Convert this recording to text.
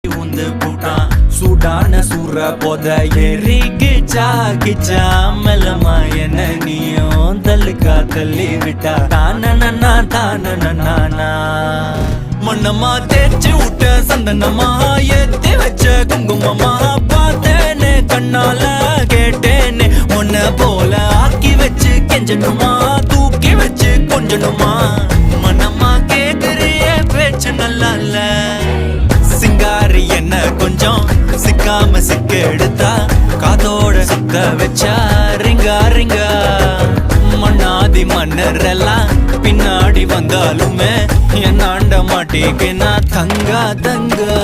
உந்து போட்டான் சூடான சூற போத எரிக்கிச்சா கிச்சா மெல்லமா என்ன நீயும் தள்ளுக்கா தள்ளி விட்டா தானனா தானனா மண்ணம்மா தேய்ச்சி விட்ட சந்தனமா ஏத்தி வச்ச குங்குமமா பார்த்தேன்னு கண்ணால கேட்டேன்னு உன்ன போல ஆக்கி வச்சு கெஞ்சணுமா தூக்கி வச்சு கொஞ்சணுமா மண்ணம்மா கேக்குறிய பேச்சு நல்லா இல்ல சிங்காரி என்ன கொஞ்சம் சிக்காம சிக்க எடுத்தா காதோட சுத்த வச்சா ரிங்கா ரிங்கா மண்ணாதி மன்னர் எல்லாம் பின்னாடி வந்தாலுமே என்னாண்ட மாட்டேக்கு நான் தங்கா தங்கா